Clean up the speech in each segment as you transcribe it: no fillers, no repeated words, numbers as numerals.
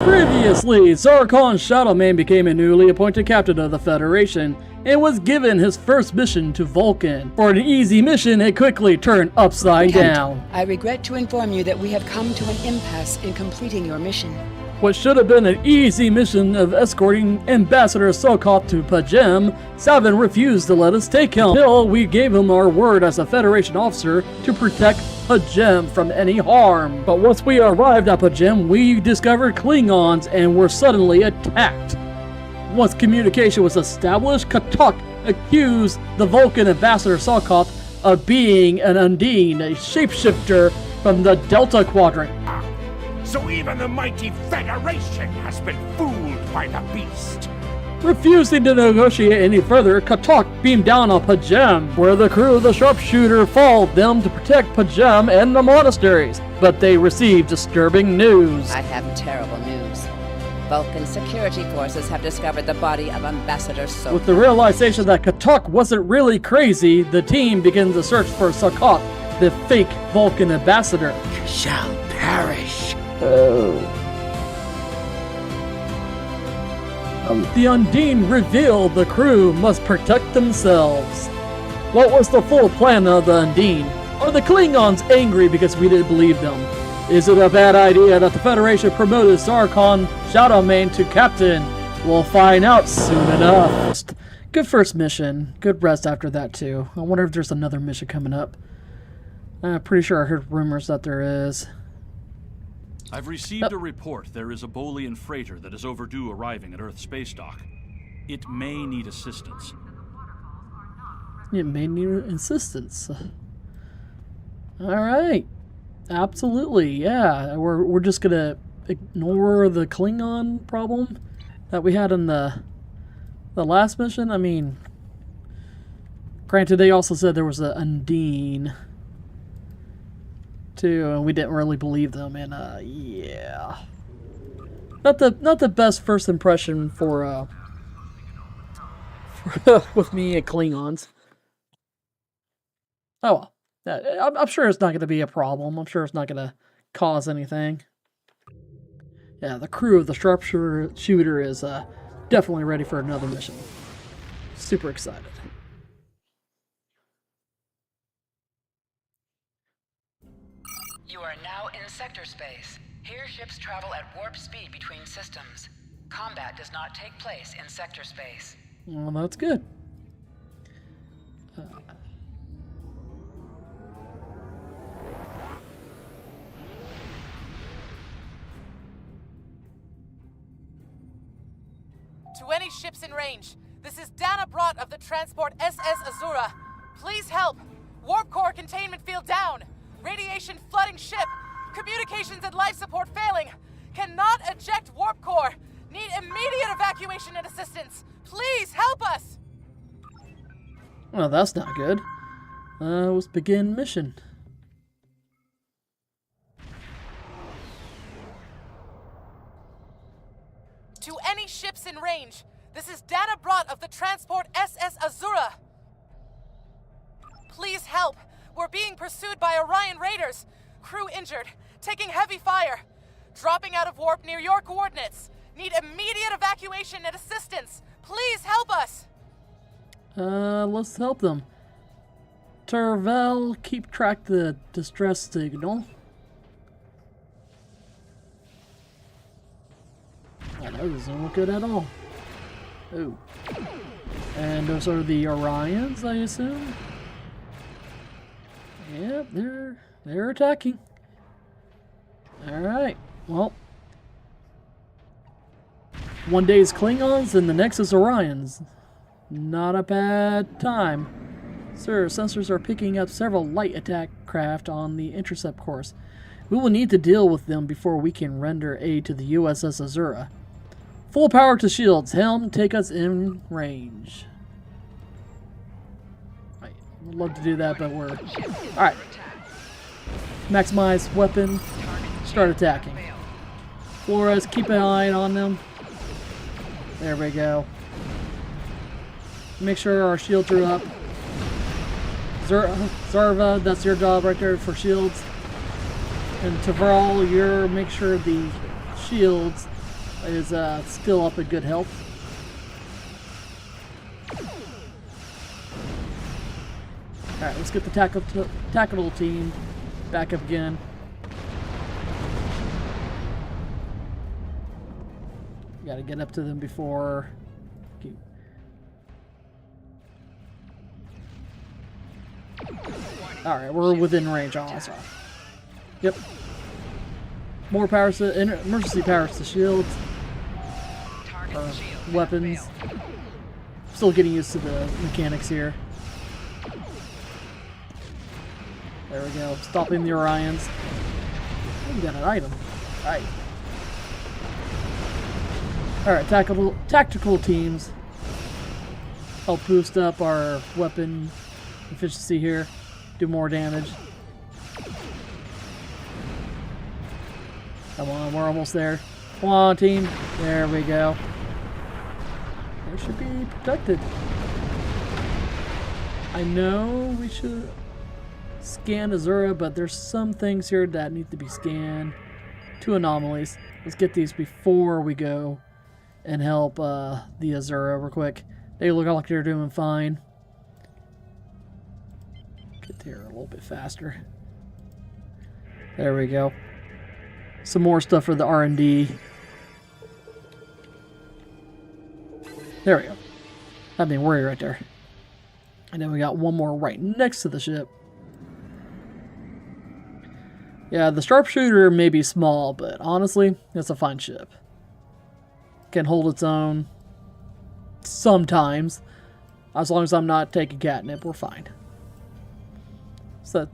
Previously, Zarkhan Shadowmane became a newly appointed captain of the Federation and was given his first mission to Vulcan. For an easy mission, it quickly turned upside down. I regret to inform you that we have come to an impasse in completing your mission. What should have been an easy mission of escorting Ambassador Sokov to Pajem, Savin refused to let us take him until we gave him our word as a Federation officer to protect Pajem from any harm. But once we arrived at Pajem, we discovered Klingons and were suddenly attacked. Once communication was established, Katok accused the Vulcan Ambassador Sokov of being an Undine, a shapeshifter from the Delta Quadrant. So even the mighty Federation has been fooled by the beast. Refusing to negotiate any further, Katok beamed down on Pajem, where the crew of the Sharpshooter followed them to protect Pajem and the monasteries. But they received disturbing news. I have terrible news. Vulcan security forces have discovered the body of Ambassador Sokov. With the realization that Katok wasn't really crazy, the team begins a search for Sokov, the fake Vulcan ambassador. You shall perish. The Undine revealed the crew must protect themselves. What was the full plan of the Undine? Are the Klingons angry because we didn't believe them? Is it a bad idea that the Federation promoted Zarkhan Shadowmane to captain? We'll find out soon enough. Good first mission. Good rest after that too. I wonder if there's another mission coming up. I'm pretty sure I heard rumors that there is. I've received a report there is a Bolian freighter that is overdue arriving at Earth space dock. It may need assistance. It may need assistance. Alright. Absolutely, yeah. We're just gonna ignore the Klingon problem that we had in the last mission. I mean, granted, they also said there was an Undine too, and we didn't really believe them, and yeah, not the best first impression for with me and Klingons. Oh well, I'm sure it's not going to be a problem. I'm sure it's not going to cause anything. Yeah, the crew of the Sharpshooter is definitely ready for another mission. Super excited. You are now in sector space. Here ships travel at warp speed between systems. Combat does not take place in sector space. Well, that's good. To any ships in range, this is Dana Brott of the transport SS Azura. Please help. Warp core containment field down. Radiation flooding ship. Communications and life support failing. Cannot eject warp core. Need immediate evacuation and assistance. Please help us. Well, that's not good. Let's begin mission. To any ships in range, this is Dana Brott of the transport SS Azura. Please help. We're being pursued by Orion raiders. Crew injured, taking heavy fire. Dropping out of warp near your coordinates. Need immediate evacuation and assistance. Please help us. Let's help them. Tervel, keep track the distress signal. Oh, that doesn't look good at all. Oh. And those are the Orions, I assume? Yep, they're attacking. Alright, well. One day is Klingons and the next is Orions. Not a bad time. Sir, sensors are picking up several light attack craft on the intercept course. We will need to deal with them before we can render aid to the USS Azura. Full power to shields. Helm, take us in range. Right, I'd love to do that, but we're... Alright. Maximize weapon. Start attacking. Flores, keep an eye on them. There we go. Make sure our shields are up. Zarva, that's your job right there for shields. And Tavral, make sure the shields is still up at good health. Alright, let's get the tactical team back up again. Gotta get up to them before... Alright, we're within range also. Yep. More power to emergency powers to shields. Weapons. Still getting used to the mechanics here. There we go. Stopping the Orions. Oh, we got an item. Alright. Alright, tactical teams. Help boost up our weapon efficiency here. Do more damage. Come on, we're almost there. Come on, team. There we go. They should be protected. I know we should scan Azura, but there's some things here that need to be scanned. 2 anomalies. Let's get these before we go and help the Azura real quick. They look like they're doing fine. Get there a little bit faster. There we go. Some more stuff for the R&D. There we go. That made worry right there. And then we got one more right next to the ship. Yeah, the Sharpshooter may be small, but honestly, it's a fine ship. Can hold its own. Sometimes. As long as I'm not taking catnip, we're fine. So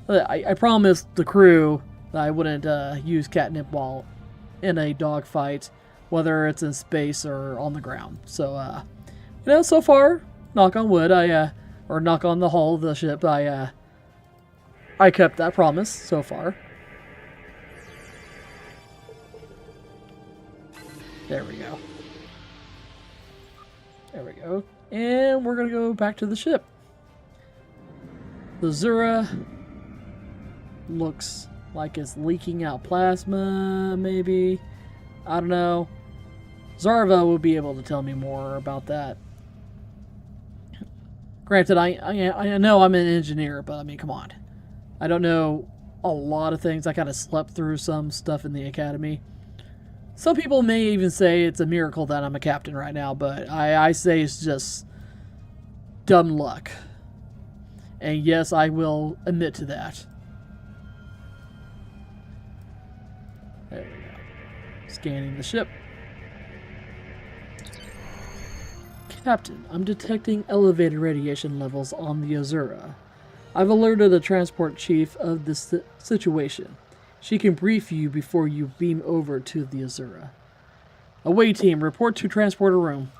I promised the crew that I wouldn't use catnip while in a dogfight, whether it's in space or on the ground. So, you know, so far, knock on wood, or knock on the hull of the ship, I kept that promise so far. There we go. There we go. And we're going to go back to the ship. The Azura looks like it's leaking out plasma, maybe. I don't know. Zarva will be able to tell me more about that. Granted, I know I'm an engineer, but I mean, come on. I don't know a lot of things. I kind of slept through some stuff in the academy. Some people may even say it's a miracle that I'm a captain right now, but I say it's just dumb luck. And yes, I will admit to that. There we go. Scanning the ship. Captain, I'm detecting elevated radiation levels on the Azura. I've alerted the transport chief of this situation. She can brief you before you beam over to the Azura. Away team, report to transporter room.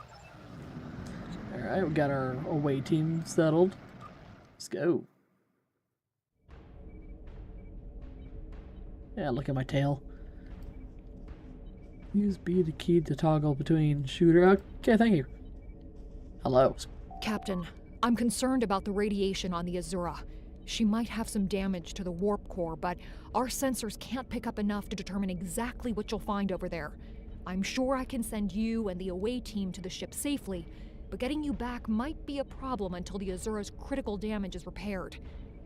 Alright, we got our away team settled. Let's go. Yeah, look at my tail. Use B to key to toggle between shooter. Okay, thank you. Hello. Captain, I'm concerned about the radiation on the Azura. She might have some damage to the warp core, but our sensors can't pick up enough to determine exactly what you'll find over there. I'm sure I can send you and the away team to the ship safely, but getting you back might be a problem until the Azura's critical damage is repaired.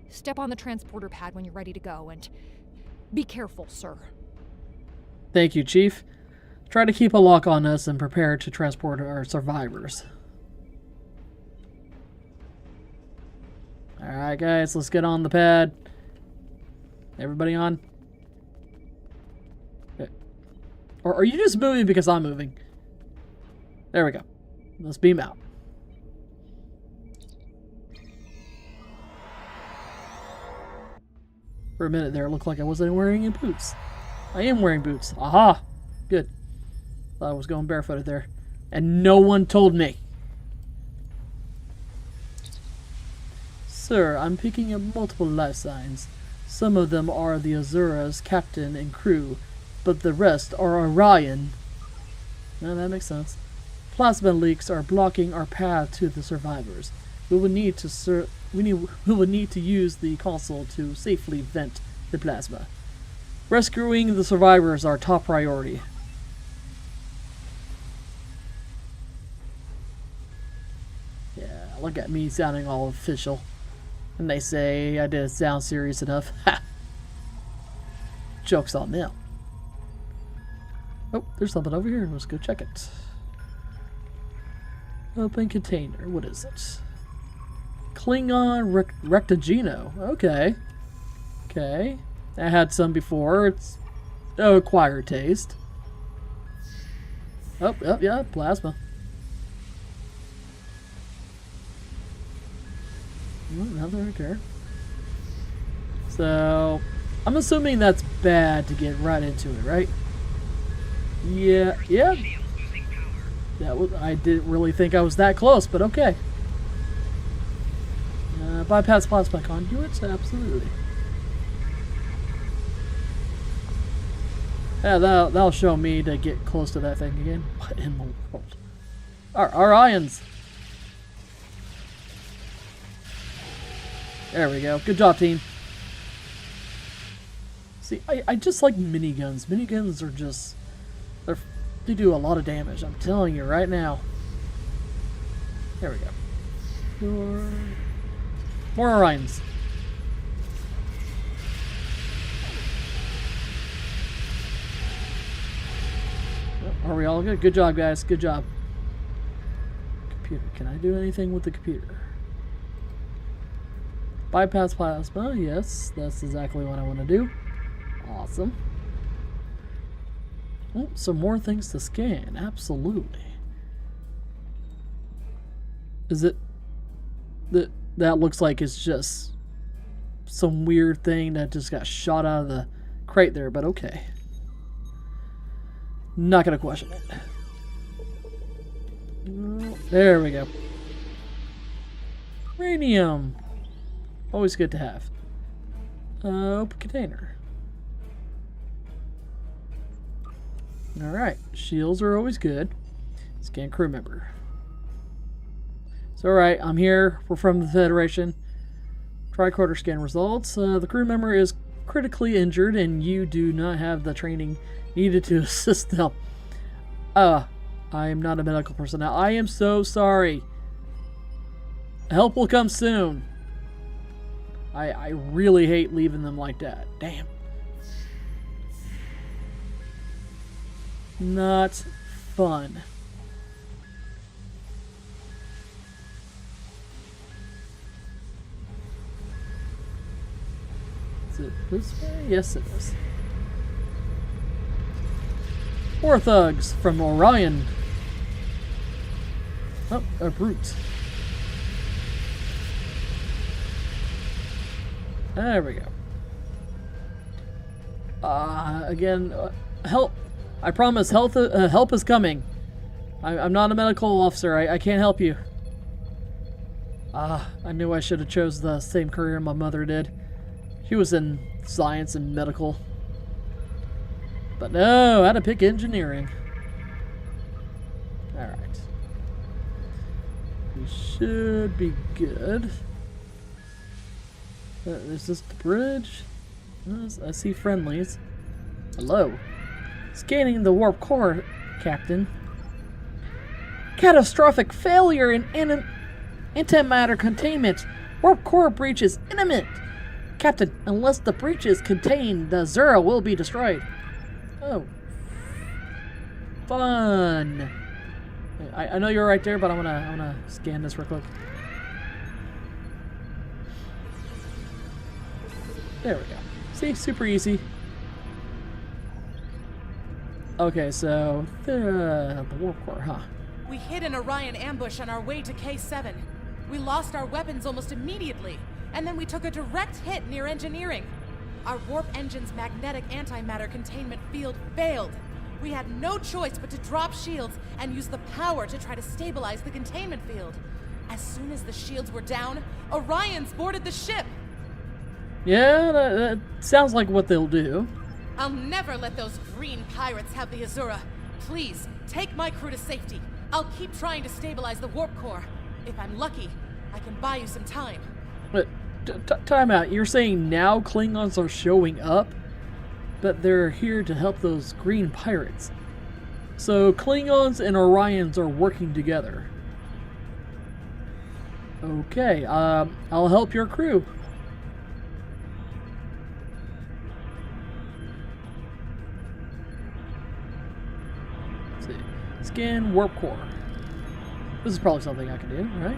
Step on the transporter pad when you're ready to go, and be careful, sir. Thank you, Chief. Try to keep a lock on us and prepare to transport our survivors. Alright guys, let's get on the pad. Everybody on? Okay. Or are you just moving because I'm moving? There we go. Let's beam out. For a minute there, it looked like I wasn't wearing any boots. I am wearing boots. Aha! Good. Thought I was going barefooted there. And no one told me. Sir, I'm picking up multiple life signs. Some of them are the Azura's captain and crew, but the rest are Orion. Now that makes sense. Plasma leaks are blocking our path to the survivors. We will need to use the console to safely vent the plasma. Rescuing the survivors is our top priority. look at me sounding all official. And they say I didn't sound serious enough. Ha! Joke's on them. Oh, there's something over here. Let's go check it. Open container. What is it? Klingon Rectagino. Okay. Okay. I had some before. It's acquired taste. Oh, yeah, plasma. Nothing right there. So, I'm assuming that's bad to get right into it, right? Yeah. That was, I didn't really think I was that close, but okay. Bypass plasma conduits? Absolutely. Yeah, that'll show me to get close to that thing again. What in the world? Our ions. There we go. Good job, team. See, I just like miniguns. Miniguns are just... They do a lot of damage. I'm telling you right now. There we go. More Orions. Are we all good? Good job, guys. Good job. Computer. Can I do anything with the computer? Bypass plasma. Yes, that's exactly what I want to do. Awesome. Oh, some more things to scan. Absolutely. Is it... That looks like it's just some weird thing that just got shot out of the crate there, but okay. Not gonna question it. There we go. Uranium. Always good to have. Open container. Alright. Shields are always good. Scan crew member. So alright, I'm here. We're from the Federation. Tricorder scan results. The crew member is critically injured and you do not have the training needed to assist them. I am not a medical personnel. I am so sorry. Help will come soon. I really hate leaving them like that. Damn. Not fun. Is it this way? Yes, it is. 4 thugs from Orion. Oh, a brute. There we go. Again, help. I promise help is coming. I'm not a medical officer. I can't help you. I knew I should have chose the same career my mother did. She was in science and medical. But no, I had to pick engineering. Alright. We should be good. Is this the bridge? I see friendlies. Hello. Scanning the warp core, Captain. Catastrophic failure in antimatter containment. Warp core breach is imminent. Captain, unless the breach is contained, the Azura will be destroyed. Oh. Fun. I know you're right there, but I'm gonna scan this real quick. There we go. See, super easy. Okay, so the warp core, huh? We hit an Orion ambush on our way to K7. We lost our weapons almost immediately, and then we took a direct hit near engineering. Our warp engine's magnetic antimatter containment field failed. We had no choice but to drop shields and use the power to try to stabilize the containment field. As soon as the shields were down, Orions boarded the ship. Yeah, that sounds like what they'll do. I'll never let those green pirates have the Azura. Please, take my crew to safety. I'll keep trying to stabilize the warp core. If I'm lucky, I can buy you some time. But, time out. You're saying now Klingons are showing up? But they're here to help those green pirates. So Klingons and Orions are working together. Okay, I'll help your crew. Let's see. Scan warp core. This is probably something I can do, right?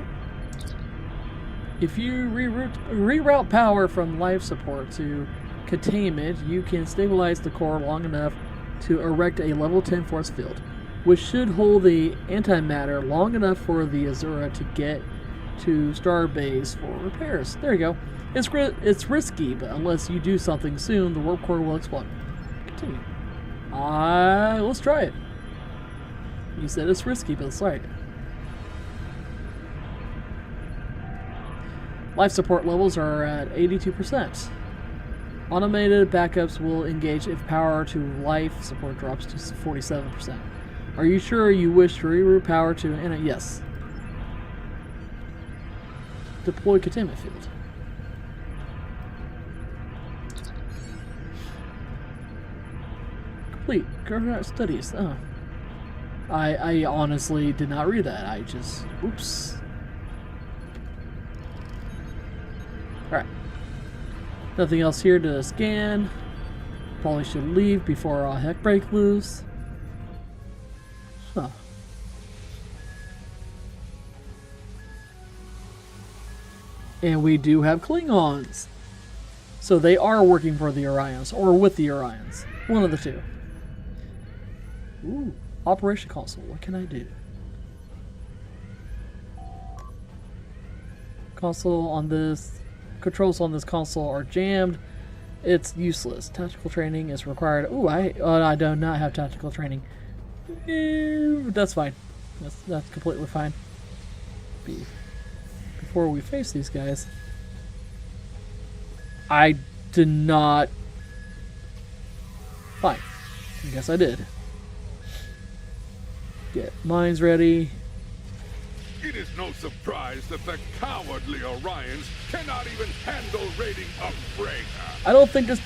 If you reroute power from life support to containment, you can stabilize the core long enough to erect a level 10 force field, which should hold the antimatter long enough for the Azura to get to Starbase for repairs. There you go. It's risky, but unless you do something soon, the warp core will explode. Continue. Let's try it. You said it's risky, but let's try it. Life support levels are at 82%. Automated backups will engage if power to life support drops to 47%. Are you sure you wish to reroute power to... Yes. Deploy containment field. Complete. Current studies. Oh. I honestly did not read that. I just... Oops. Alright. Nothing else here to scan. Probably should leave before all heck break loose. Huh. And we do have Klingons. So they are working for the Orions, or with the Orions. One of the two. Ooh, Operation Console. What can I do? Console on this... Controls on this console are jammed. It's useless. Tactical training is required. Ooh, I do not have tactical training. That's fine. That's completely fine. Before we face these guys, I did not. Fine. I guess I did. Get mines ready. It is no surprise that the cowardly Orions cannot even handle raiding a freighter. I don't think this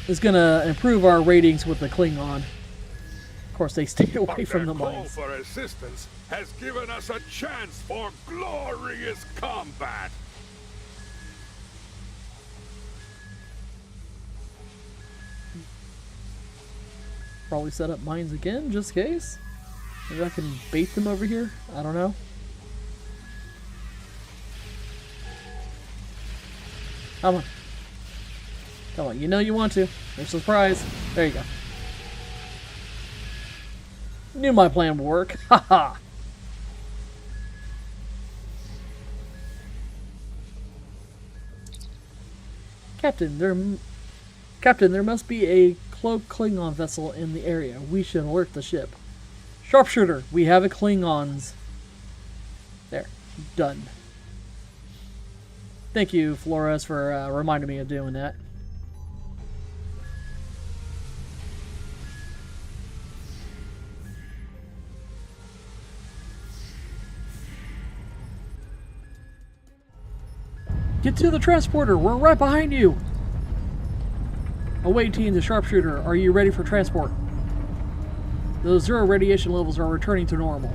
is gonna improve our ratings with the Klingon. Of course, they stay away from the mines. Call for assistance has given us a chance for glorious combat. Probably set up mines again, just in case. Maybe I can bait them over here. I don't know. Come on. Come on, you know you want to. There's a surprise. There you go. Knew my plan would work. Haha. Captain, there must be a cloaked Klingon vessel in the area. We should alert the ship. Sharpshooter, we have a Klingons. There. Done. Thank you, Flores, for reminding me of doing that. Get to the transporter. We're right behind you. Awaiting the Sharpshooter. Are you ready for transport? The Zura radiation levels are returning to normal.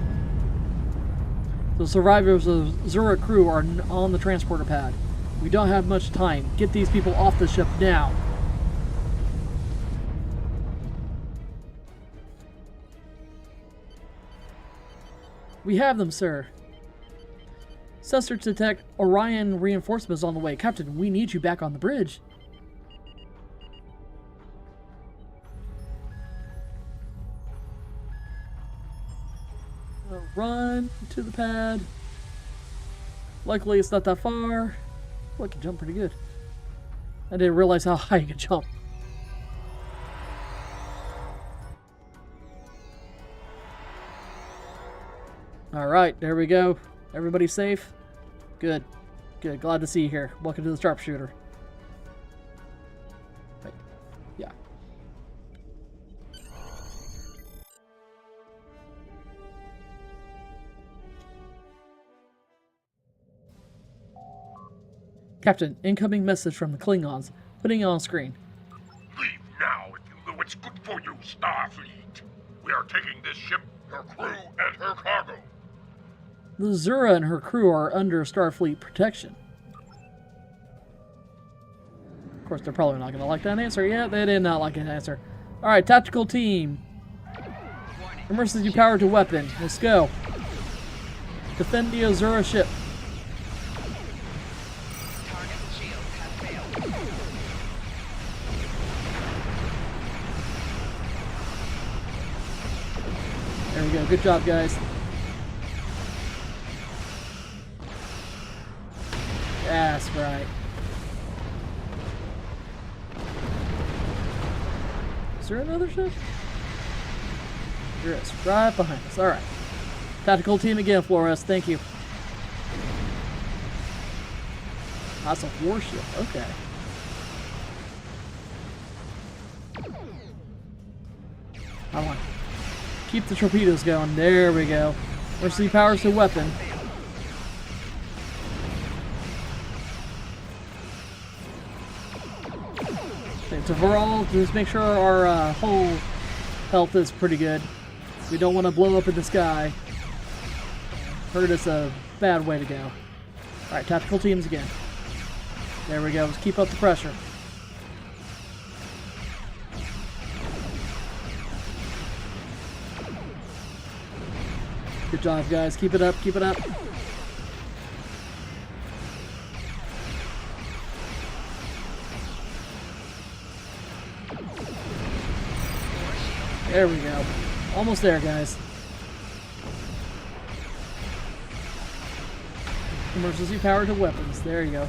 The survivors of Zura crew are on the transporter pad. We don't have much time. Get these people off the ship now. We have them, sir. Sensor to detect Orion reinforcements on the way. Captain, we need you back on the bridge. Run to the pad. Luckily, it's not that far. Oh, I can jump pretty good. I didn't realize how high you could jump. Alright, there we go. Everybody safe? Good. Good. Glad to see you here. Welcome to the Sharpshooter. Wait. Yeah. Captain, incoming message from the Klingons. Putting it on screen. Leave now if you know it's good for you, Starfleet. We are taking this ship, her crew, and her cargo. The Zura and her crew are under Starfleet protection. Of course, they're probably not going to like that answer. Yeah, they did not like that answer. Alright, tactical team. Emergency power to weapon. Let's go. Defend the Azura ship. There we go. Good job, guys. That's right. Is there another ship? There is. Right behind us. Alright. Tactical team again, Flores. Thank you. That's a warship. Okay. Come on. Keep the torpedoes going. There we go. Emergency powers to weapon. Okay, so for all, just make sure our hull health is pretty good. We don't want to blow up in the sky. Heard it's a bad way to go. Alright, tactical teams again. There we go. Let's keep up the pressure. Good job, guys. Keep it up. Keep it up. There we go. Almost there, guys. Emergency power to weapons. There you go.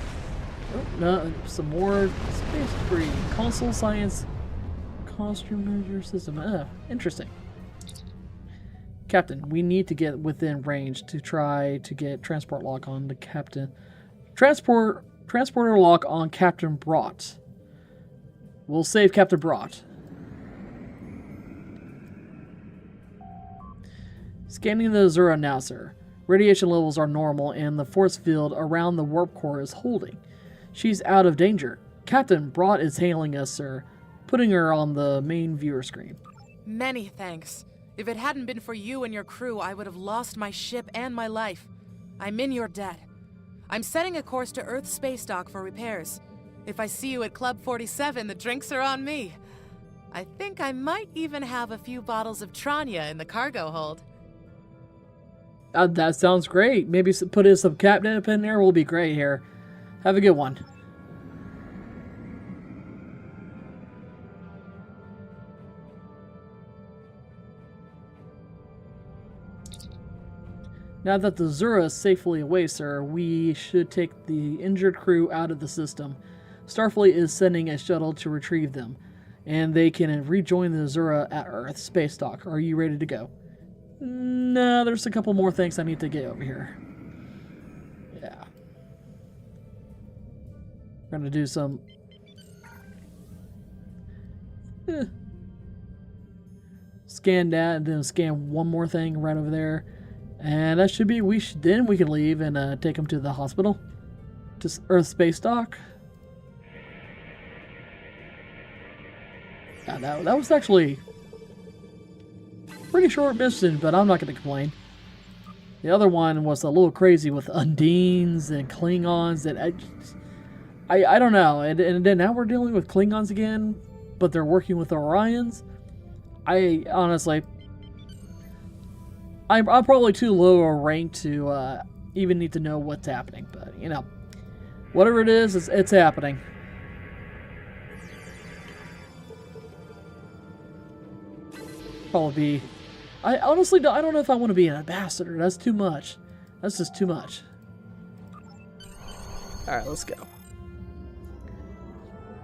Oh, no, some more space debris. Console science. Costume measure system. Interesting. Captain, we need to get within range to try to get transport lock on the captain. Transporter lock on Captain Brott. We'll save Captain Brott. Scanning the Azura now, sir. Radiation levels are normal and the force field around the warp core is holding. She's out of danger. Captain Brott is hailing us, sir. Putting her on the main viewer screen. Many thanks. If it hadn't been for you and your crew, I would have lost my ship and my life. I'm in your debt. I'm setting a course to Earth space dock for repairs. If I see you at Club 47, the drinks are on me. I think I might even have a few bottles of Tranya in the cargo hold. That sounds great. Maybe put in some catnip in there will be great here. Have a good one. Now that the Zura is safely away, sir, we should take the injured crew out of the system. Starfleet is sending a shuttle to retrieve them, and they can rejoin the Zura at Earth space dock. Are you ready to go? No, there's a couple more things I need to get over here. Yeah. We're gonna do some... Scan that, and then scan one more thing right over there. And that should be... then we can leave and take them to the hospital. To Earth space dock. Yeah, that was actually... pretty short mission, but I'm not going to complain. The other one was a little crazy with Undines and Klingons that I don't know. And then now we're dealing with Klingons again, but they're working with Orions. I honestly, I'm probably too low a rank to even need to know what's happening. But you know, whatever it is, it's happening. Probably be. I honestly don't, I don't know if I want to be an ambassador. That's too much. That's just too much. Alright, let's go.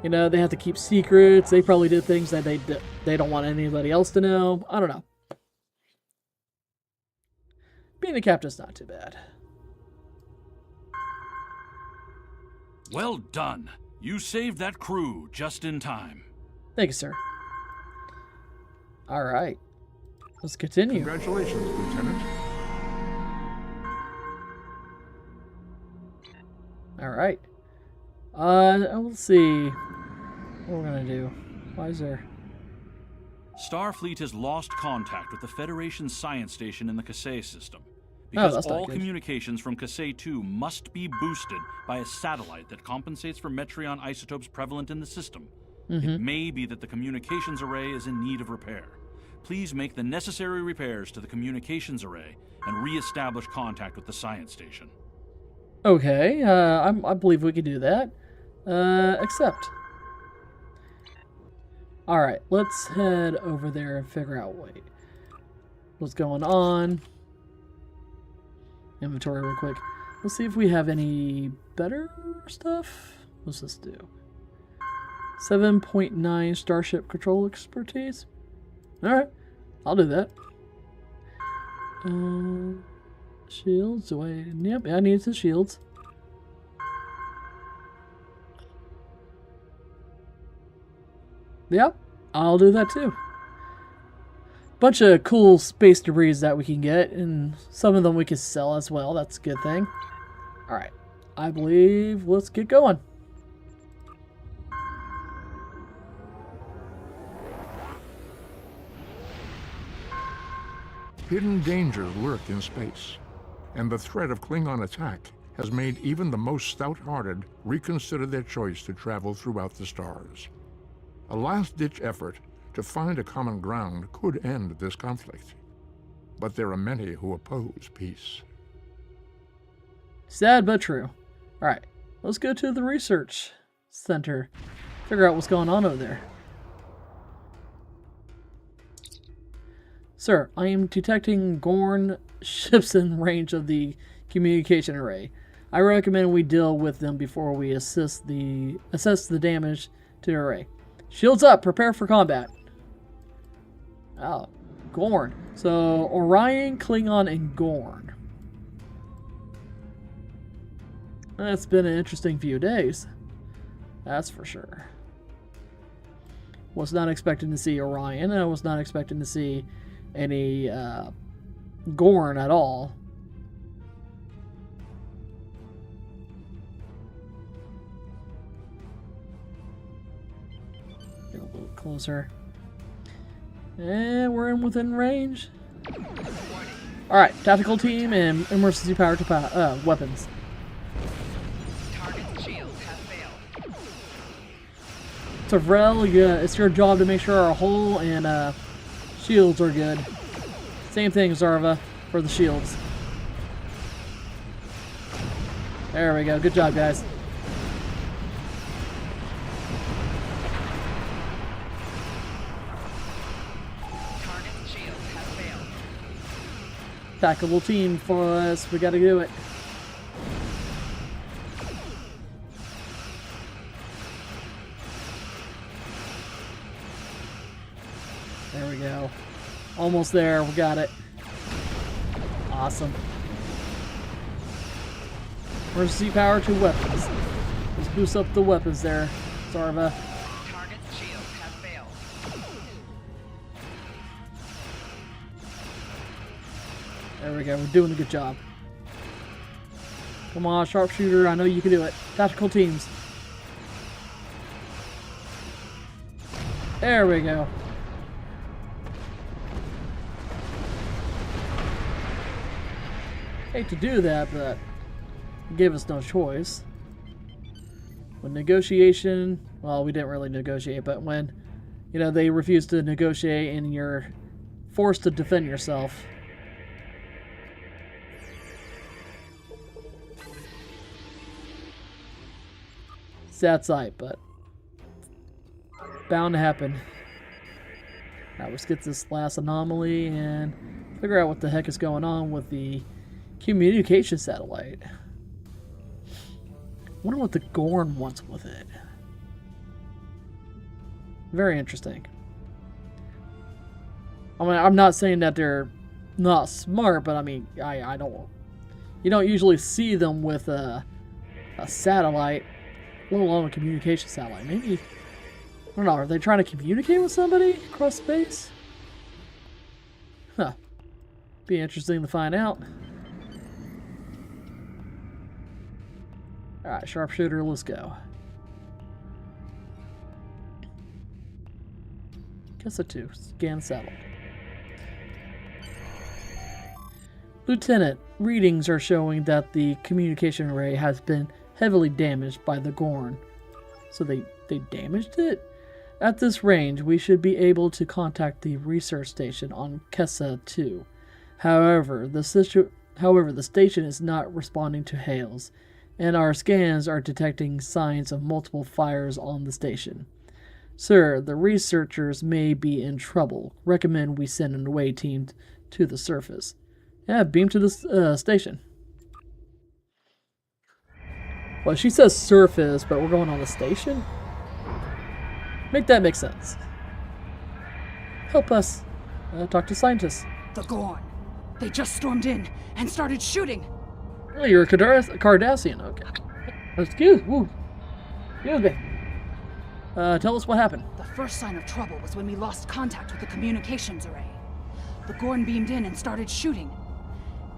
You know, they have to keep secrets. They probably did things that they don't want anybody else to know. I don't know. Being a captain's not too bad. Well done. You saved that crew just in time. Thank you, sir. Alright. Let's continue. Congratulations, Lieutenant. Alright. Let's see what we're gonna do. Why is there... Starfleet has lost contact with the Federation science station in the Kasei system. Because that's not all good. communications from Kasei 2 must be boosted by a satellite that compensates for Metreon isotopes prevalent in the system. It may be that the communications array is in need of repair. Please make the necessary repairs to the communications array and re-establish contact with the science station. Okay, I believe we can do that. Accept. Alright, let's head over there and figure out what's going on. Inventory real quick. Let's see if we have any better stuff. What's this do? 7.9 Starship Control Expertise. Alright, I'll do that. Shields, yep, I need some shields. Yep, I'll do that too. Bunch of cool space debris that we can get, and some of them we can sell as well. That's a good thing. Alright, I believe let's get going. Hidden dangers lurk in space, and the threat of Klingon attack has made even the most stout-hearted reconsider their choice to travel throughout the stars. A last-ditch effort to find a common ground could end this conflict, but there are many who oppose peace. Sad but true. Alright, let's go to the research center. Figure out what's going on over there. Sir, I am detecting Gorn ships in range of the communication array. I recommend we deal with them before we assess the damage to the array. Shields up, prepare for combat. Oh, Gorn. So, Orion, Klingon, and Gorn. That's been an interesting few days. That's for sure. Was not expecting to see Orion. I was not expecting to see any Gorn at all. Get a little closer. And we're in within range. Alright, tactical team and emergency power to weapons. Target's shields have failed. Tavrel, yeah, it's your job to make sure our hull and shields are good. Same thing, Zarva, for the shields. There we go. Good job, guys. Target's shields have failed. Tactical team for us. We gotta do it. There we go. Almost there. We got it. Awesome. Emergency power to weapons. Let's boost up the weapons there, Zarva. Target's shields have failed. There we go. We're doing a good job. Come on, Sharpshooter. I know you can do it. Tactical teams. There we go. Hate to do that, but it gave us no choice. When negotiation, well, we didn't really negotiate, but when, you know, they refuse to negotiate and you're forced to defend yourself. Sad sight, but bound to happen. Alright, let's get this last anomaly and figure out what the heck is going on with the communication satellite. Wonder what the Gorn wants with it. Very interesting. I mean, I'm not saying that they're not smart, but I mean, I don't. You don't usually see them with a satellite, let alone a communication satellite. Maybe, I don't know. Are they trying to communicate with somebody across space? Huh. Be interesting to find out. Alright, Sharpshooter, let's go. Guess a 2. Scan settled. Lieutenant, readings are showing that the communication array has been heavily damaged by the Gorn. So they damaged it? At this range, we should be able to contact the research station on Kessa 2. However, the station is not responding to hails, and our scans are detecting signs of multiple fires on the station. Sir, the researchers may be in trouble. Recommend we send an away team to the surface. Yeah, beam to the station. Well, she says surface, but we're going on the station? Make that make sense. Help us. Talk to scientists. The Gorn. They just stormed in and started shooting. Oh, you're a Cardassian. Okay. Excuse me. Tell us what happened. The first sign of trouble was when we lost contact with the communications array. The Gorn beamed in and started shooting.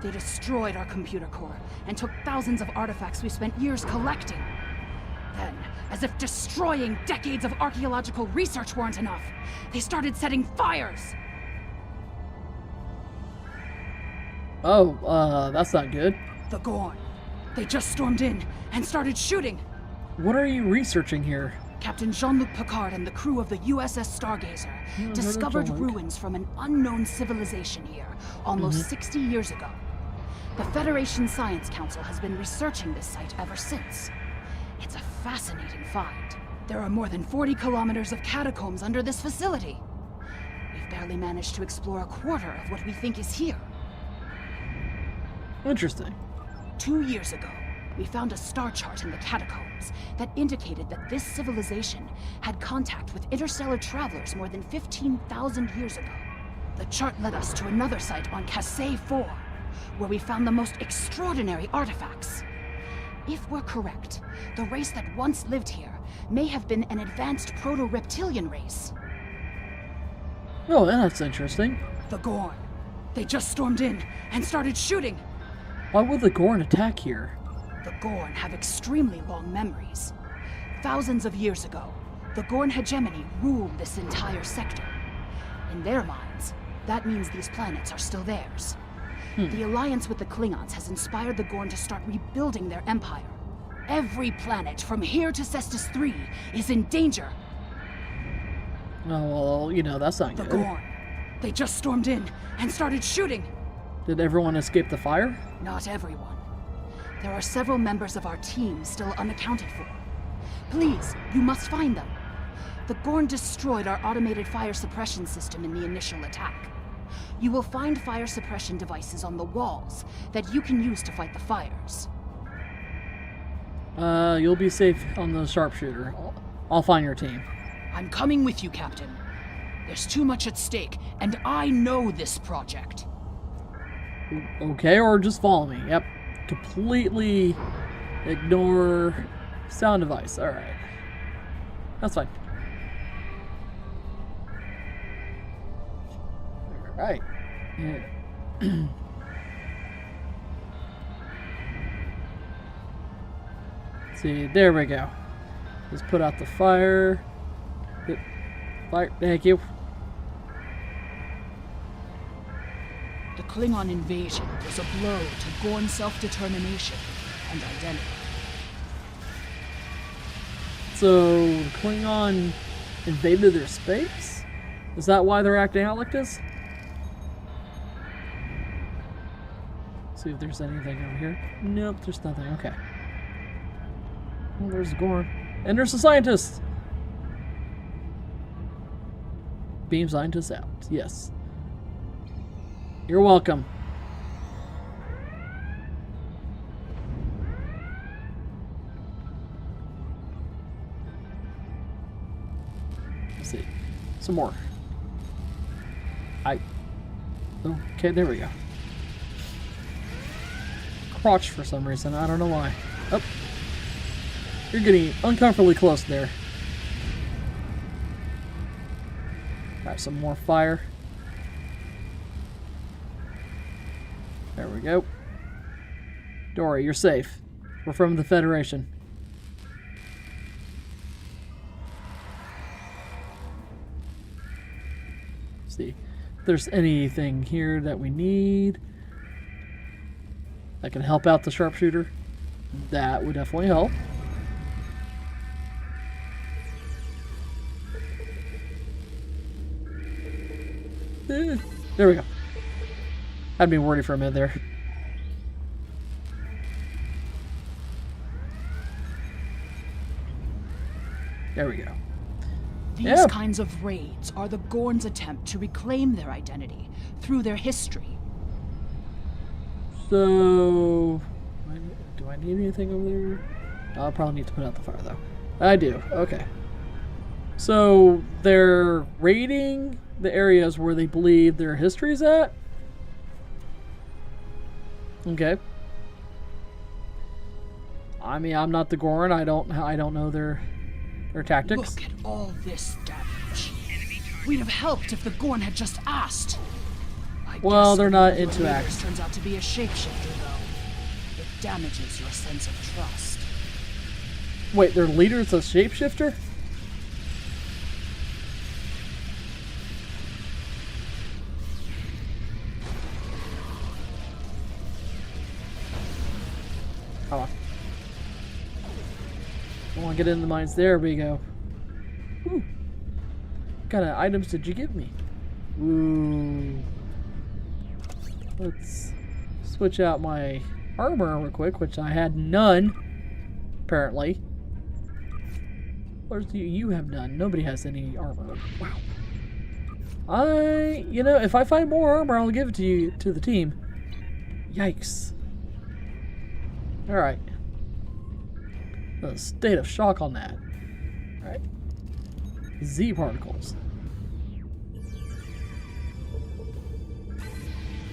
They destroyed our computer core and took thousands of artifacts we spent years collecting. Then, as if destroying decades of archaeological research weren't enough, they started setting fires. Oh, that's not good. The Gorn. They just stormed in and started shooting. What are you researching here? Captain Jean-Luc Picard and the crew of the USS Stargazer discovered ruins from an unknown civilization here almost 60 years ago. The Federation Science Council has been researching this site ever since. It's a fascinating find. There are more than 40 kilometers of catacombs under this facility. We've barely managed to explore a quarter of what we think is here. Interesting. 2 years ago, we found a star chart in the catacombs that indicated that this civilization had contact with interstellar travelers more than 15,000 years ago. The chart led us to another site on Cassay 4, where we found the most extraordinary artifacts. If we're correct, the race that once lived here may have been an advanced proto-reptilian race. Oh, that's interesting. The Gorn. They just stormed in and started shooting. Why would the Gorn attack here? The Gorn have extremely long memories. Thousands of years ago, the Gorn hegemony ruled this entire sector. In their minds, that means these planets are still theirs. The alliance with the Klingons has inspired the Gorn to start rebuilding their empire. Every planet from here to Cestus 3 is in danger. Oh, well, that's not good. The Gorn. They just stormed in and started shooting. Did everyone escape the fire? Not everyone. There are several members of our team still unaccounted for. Please, you must find them. The Gorn destroyed our automated fire suppression system in the initial attack. You will find fire suppression devices on the walls that you can use to fight the fires. You'll be safe on the Sharpshooter. I'll find your team. I'm coming with you, Captain. There's too much at stake, and I know this project. Okay, or just follow me. Yep. Completely ignore sound device. Alright. That's fine. Alright. Yeah. See, there we go. Just put out the fire. Fire, thank you. The Klingon invasion was a blow to Gorn self-determination and identity. So, Klingon invaded their space? Is that why they're acting out like this? See if there's anything over here. Nope, there's nothing. Okay. Well, there's Gorn. And there's the scientist! Beam scientist out. Yes. You're welcome. Let's see. Some more. Okay, there we go. Crotch for some reason. I don't know why. Oh. You're getting uncomfortably close there. Alright, some more fire. There we go. Dory, you're safe. We're from the Federation. Let's see if there's anything here that we need. that can help out the Sharpshooter, that would definitely help. There we go. I'd be worried for a minute there. There we go. These kinds of raids are the Gorn's attempt to reclaim their identity through their history. So, do I need anything over there? I'll probably need to put out the fire, though. I do. Okay. So, they're raiding the areas where they believe their history's at? Okay. I mean, I'm not the Gorn. I don't know their tactics. Look at all this damage. We'd have helped if the Gorn had just asked. Well, they're not into action. Turns out to be a shapeshifter, though. It damages your sense of trust. Wait, their leader's a shapeshifter? Hold on. I want to get in the mines. There we go. Ooh. What kind of items did you give me? Ooh. Let's switch out my armor real quick, which I had none, apparently. Where's you have none. Nobody has any armor. Wow. You know, if I find more armor, I'll give it to you, to the team. Yikes. Alright. A state of shock on that. Alright. Z particles.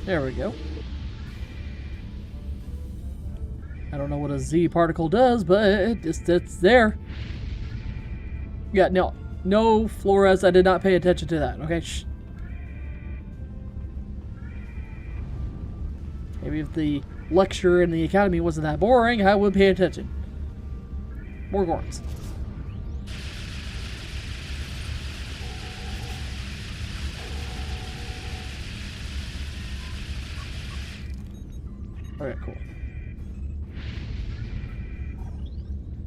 There we go. I don't know what a Z particle does, but it's there. Yeah, no, Flores, I did not pay attention to that. Okay, shh. Maybe if the lecture in the academy wasn't that boring, I would pay attention. More Gorns. Alright, cool.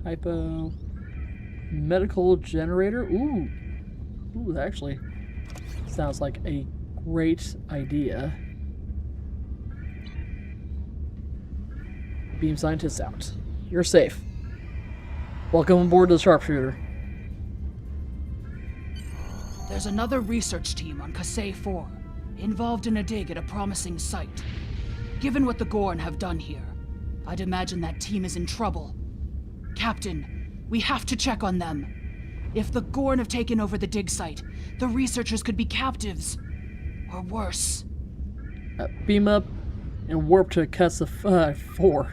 Hypo. Medical generator. Ooh. Ooh, that actually sounds like a great idea. Beam scientists out. You're safe. Welcome aboard the Sharpshooter. There's another research team on Kasei 4, involved in a dig at a promising site. Given what the Gorn have done here, I'd imagine that team is in trouble. Captain, we have to check on them. If the Gorn have taken over the dig site, the researchers could be captives. Or worse. Beam up and warp to Kasei 4.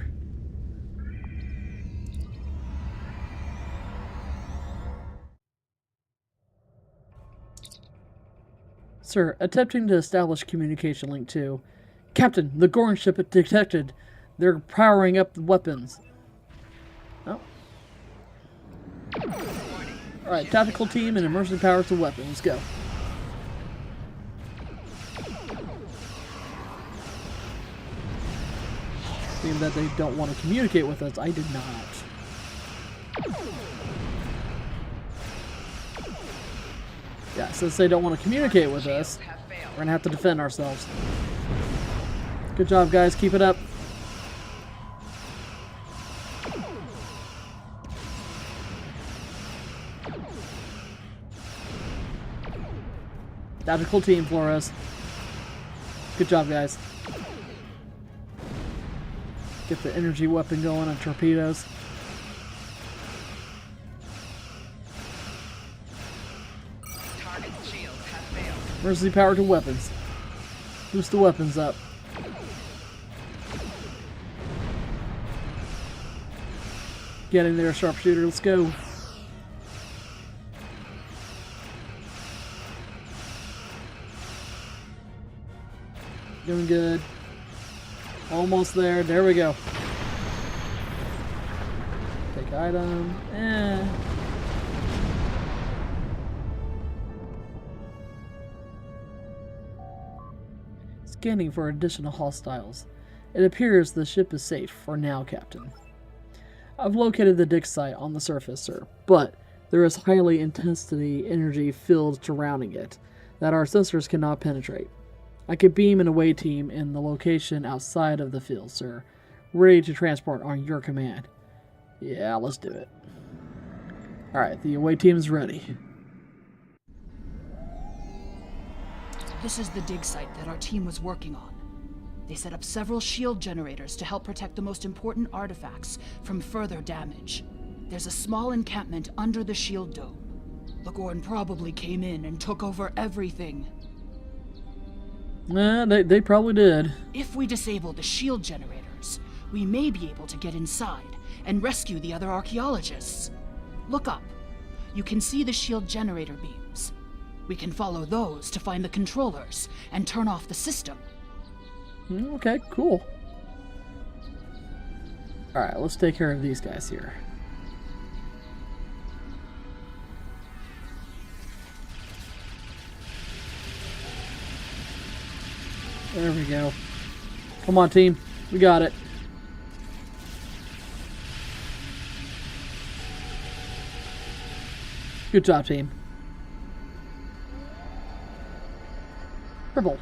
Sir, attempting to establish communication link 2. Captain, the Gorn ship is detected. They're powering up the weapons. Oh. Alright, tactical team and emergency power to weapon. Let's go. Being that they don't want to communicate with us, I did not. Yeah, since they don't want to communicate with us, we're gonna have to defend ourselves. Good job, guys. Keep it up. Tactical team, Flores. Good job, guys. Get the energy weapon going on torpedoes. Emergency power to weapons. Boost the weapons up. Getting there, Sharpshooter. Let's go. Doing good. Almost there. There we go. Take item. Scanning for additional hostiles. It appears the ship is safe for now, Captain. I've located the dig site on the surface, sir, but there is highly intensity energy field surrounding it that our sensors cannot penetrate. I could beam an away team in the location outside of the field, sir, ready to transport on your command. Yeah, let's do it. Alright, the away team is ready. This is the dig site that our team was working on. They set up several shield generators to help protect the most important artifacts from further damage. There's a small encampment under the shield dome. The Gorn probably came in and took over everything. They probably did. If we disable the shield generators, we may be able to get inside and rescue the other archaeologists. Look up. You can see the shield generator beams. We can follow those to find the controllers and turn off the system. Okay, cool. Alright, let's take care of these guys here. There we go. Come on, team. We got it. Good job, team. Purple.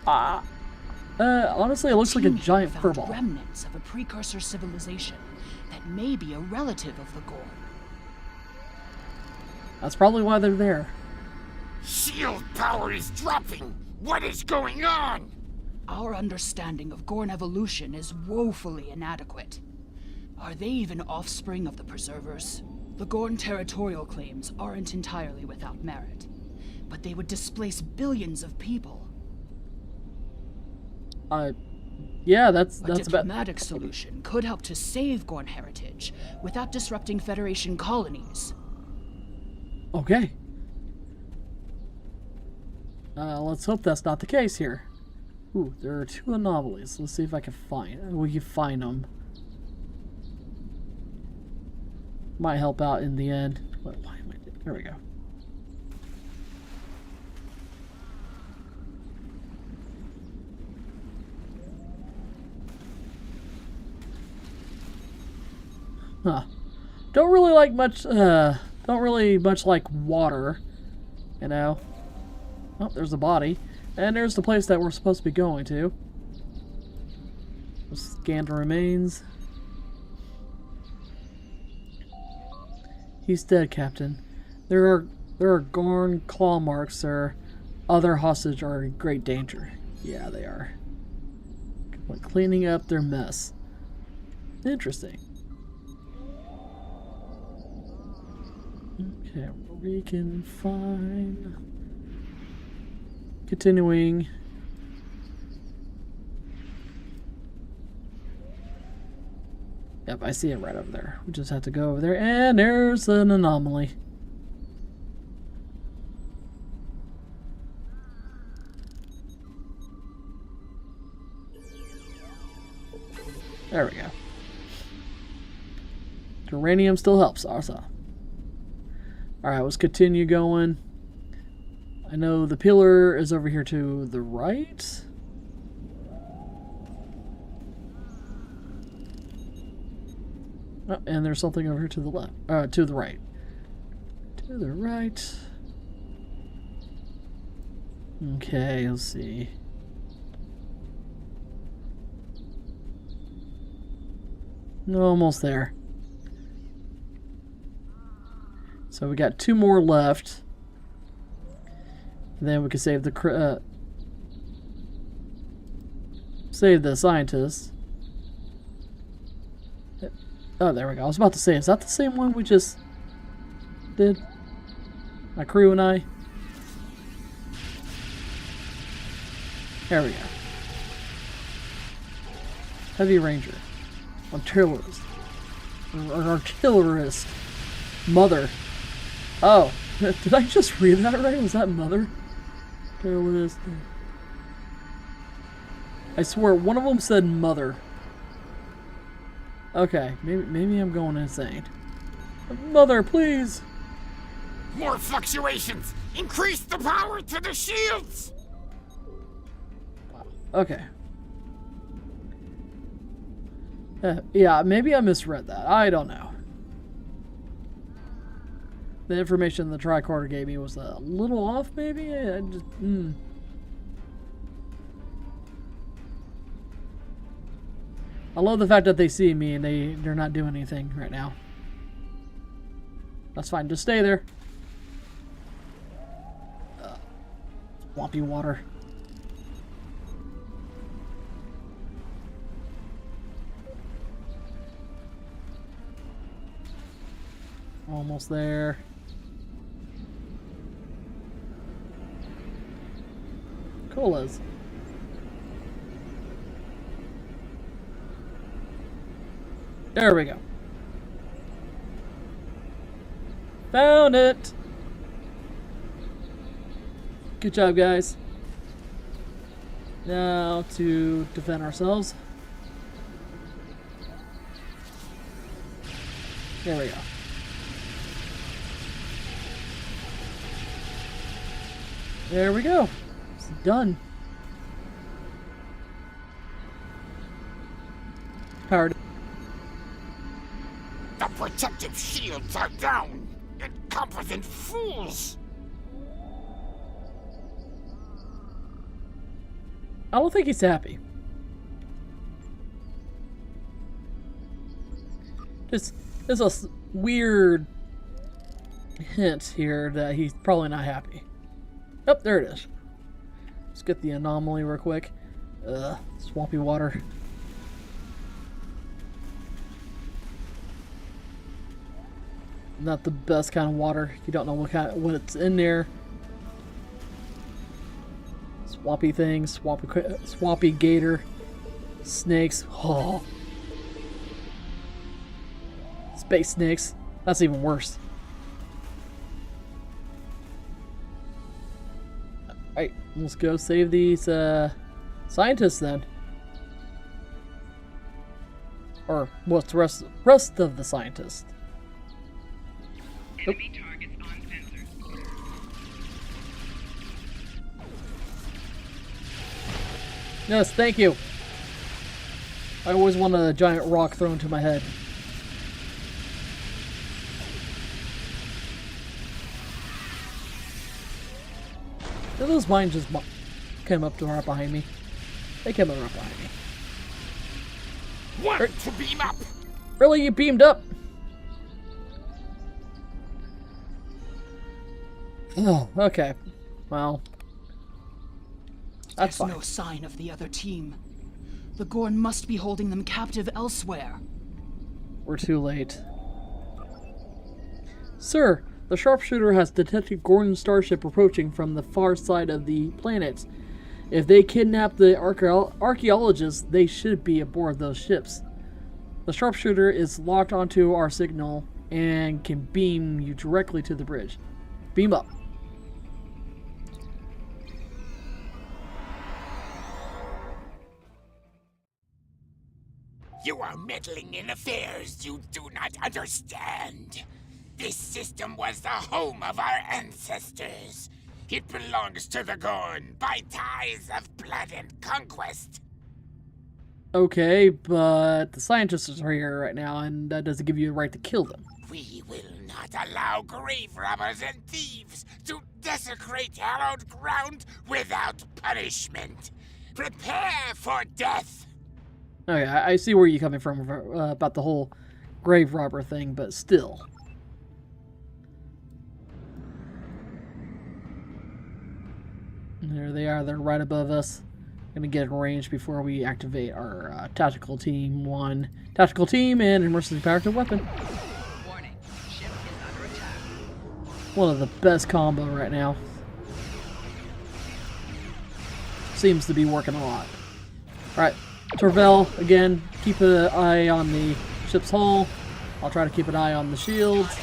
Honestly, it looks like a giant furball. Remnants of a precursor civilization that may be a relative of the Gorn. That's probably why they're there. Shield power is dropping! What is going on? Our understanding of Gorn evolution is woefully inadequate. Are they even offspring of the Preservers? The Gorn territorial claims aren't entirely without merit, but they would displace billions of people. Yeah, that's a diplomatic solution could help to save Gorn heritage without disrupting Federation colonies. Okay. Let's hope that's not the case here. Ooh, there are 2 anomalies. Let's see if I can we can find them. Might help out in the end. There we go. Huh. Don't really much like water, you know. Oh, there's the body. And there's the place that we're supposed to be going to. Let's scan the remains. He's dead, Captain. There are Gorn claw marks, sir. Other hostages are in great danger. Yeah, they are. Like cleaning up their mess. Interesting. Okay, we can find... Continuing. Yep, I see it right over there. We just have to go over there, and there's an anomaly. There we go. Uranium still helps, also. Alright, let's continue going. I know the pillar is over here to the right. Oh, and there's something over here to the left. To the right. To the right. Okay, let's see. Almost there. So we got 2 more left. And then we can save the scientists. Oh, there we go. I was about to say, is that the same one we just did? My crew and I? There we go. Heavy Ranger. Artillerist. Artillerist. Mother. Oh. Did I just read that right? Was that Mother? Artillerist. I swear, one of them said Mother. Okay, maybe I'm going insane. Mother, please! More fluctuations! Increase the power to the shields! Okay. Yeah, maybe I misread that. I don't know. The information the tricorder gave me was a little off, maybe? I just, I love the fact that they see me and they're not doing anything right now. That's fine. Just stay there. Swampy water. Almost there. Colas. There we go. Found it! Good job, guys. Now to defend ourselves. There we go. There we go. It's done. Powered. The protective shields are down. Incompetent fools. I don't think he's happy. Just there's a weird hint here that he's probably not happy. Oh, there it is. Let's get the anomaly real quick. Swampy water. Not the best kind of water. You don't know what's in there. Swampy things, swampy gator, snakes. Oh, space snakes. That's even worse. Alright, let's go save these scientists then. Or what's the rest of the scientists? Enemy targets on sensors. Yes, thank you. I always want a giant rock thrown to my head. Did those mines just came up to right behind me? They came up right behind me. Want to beam up? Really, you beamed up? Oh, okay. Well, that's fine. There's no sign of the other team. The Gorn must be holding them captive elsewhere. We're too late. Sir, the Sharpshooter has detected Gorn's starship approaching from the far side of the planet. If they kidnap the archaeologists, they should be aboard those ships. The Sharpshooter is locked onto our signal and can beam you directly to the bridge. Beam up. You are meddling in affairs you do not understand. This system was the home of our ancestors. It belongs to the Gorn by ties of blood and conquest. Okay, but the scientists are here right now, and that doesn't give you the right to kill them. We will not allow grave robbers and thieves to desecrate hallowed ground without punishment. Prepare for death. Okay, I see where you're coming from about the whole grave robber thing, but still. There they are. They're right above us. Gonna get in range before we activate our tactical team 1. Tactical team and emergency powered weapon. Warning, ship is under attack. One of the best combo right now. Seems to be working a lot. Alright, Tervel, again, keep an eye on the ship's hull. I'll try to keep an eye on the shields.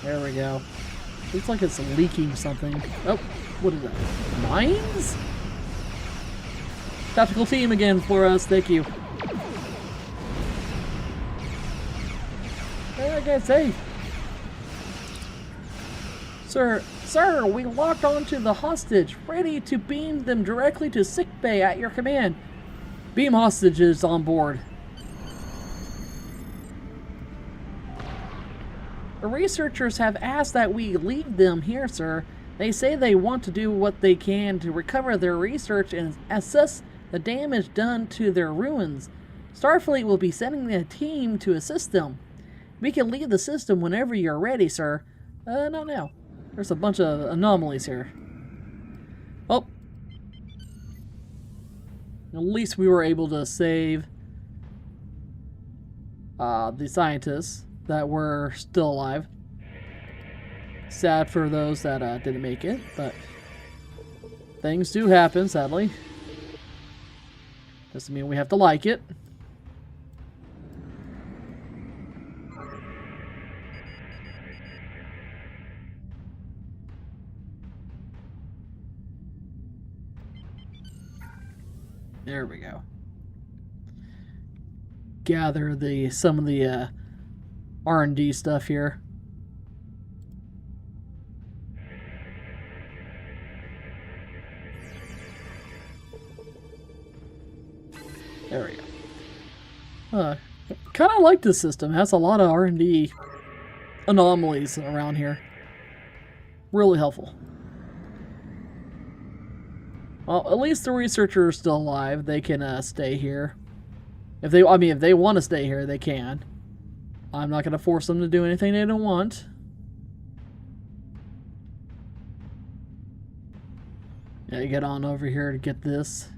There we go. Looks like it's leaking something. Oh, what is that? Mines? Tactical team again for us, thank you. What did I say? Sir, Sir, we locked onto the hostage, ready to beam them directly to sickbay at your command. Beam hostages on board. The researchers have asked that we leave them here, sir. They say they want to do what they can to recover their research and assess the damage done to their ruins. Starfleet will be sending a team to assist them. We can leave the system whenever you're ready, sir. Not now. There's a bunch of anomalies here. Well, at least we were able to save the scientists that were still alive. Sad for those that didn't make it, but things do happen, sadly. Doesn't mean we have to like it. There we go. Gather some of the R&D stuff here. There we go. Kind of like this system. It has a lot of R&D anomalies around here. Really helpful. Well, at least the researcher is still alive. They can stay here. If they want to stay here, they can. I'm not going to force them to do anything they don't want. Yeah, you get on over here to get this.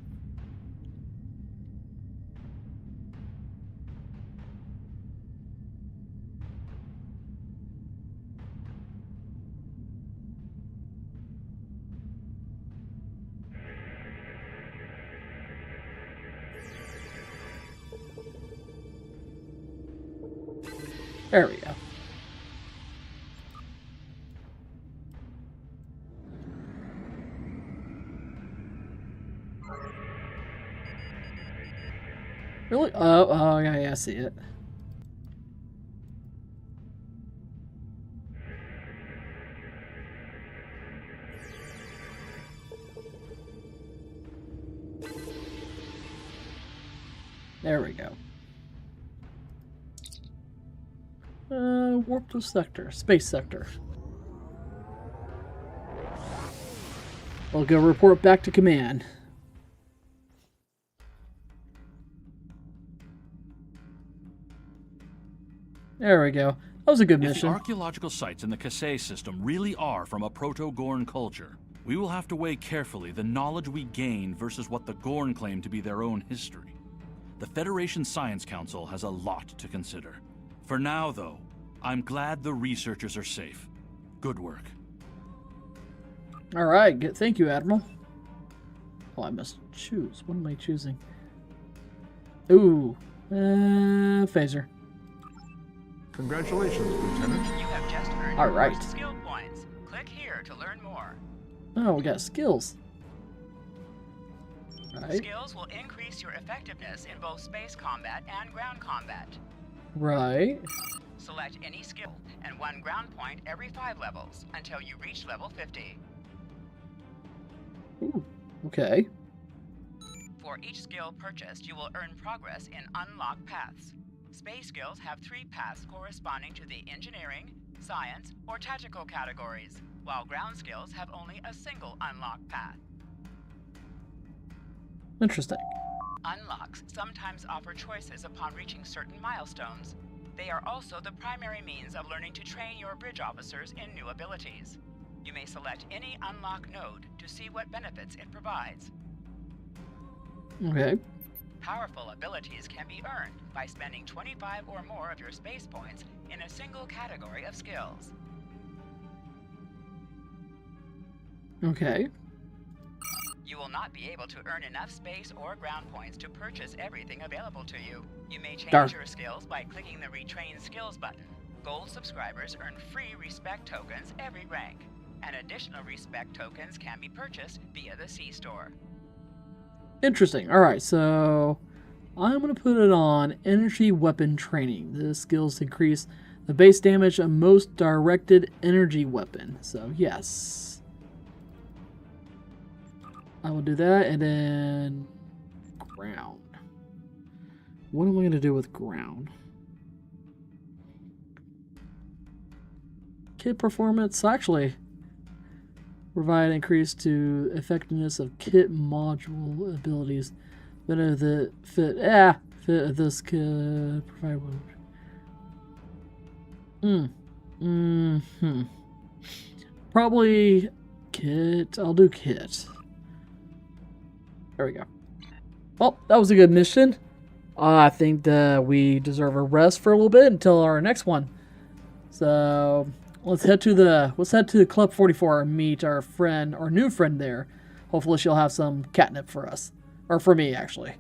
There we go. Really? Oh, yeah, I see it. There we go. Warp to sector, space sector. We'll go report back to command. There we go. That was a good mission. If the archaeological sites in the Kasei system really are from a Proto-Gorn culture, we will have to weigh carefully the knowledge we gain versus what the Gorn claim to be their own history. The Federation Science Council has a lot to consider. For now, though, I'm glad the researchers are safe. Good work. All right, good. Thank you, Admiral. Oh, I must choose. What am I choosing? Ooh, phaser. Congratulations, Lieutenant. You have just earned All your right. first skill points. Click here to learn more. Oh, we got skills. Right. Skills will increase your effectiveness in both space combat and ground combat. Right. Select any skill and 1 ground point every 5 levels until you reach level 50. Ooh, okay. For each skill purchased, you will earn progress in unlocked paths. Space skills have 3 paths corresponding to the engineering, science, or tactical categories, while ground skills have only a single unlocked path. Interesting. Unlocks sometimes offer choices upon reaching certain milestones. They are also the primary means of learning to train your bridge officers in new abilities. You may select any unlock node to see what benefits it provides. Okay. Powerful abilities can be earned by spending 25 or more of your space points in a single category of skills. Okay. You will not be able to earn enough space or ground points to purchase everything available to you. You may change your skills by clicking the Retrain Skills button. Gold subscribers earn free respect tokens every rank, and additional respect tokens can be purchased via the C-Store. Interesting. Alright, so I'm going to put it on energy weapon training. The skills increase The base damage of most directed energy weapon. So, yes. I will do that, and then ground. What am I going to do with ground? Kit performance, actually. Provide increase to effectiveness of kit module abilities. Benefit fit of this kit. Provide Probably kit. I'll do kit. There we go. Well, that was a good mission. I think that we deserve a rest for a little bit until our next one. So let's head to Club 44 and meet our new friend there. Hopefully she'll have some catnip for us. Or for me, actually.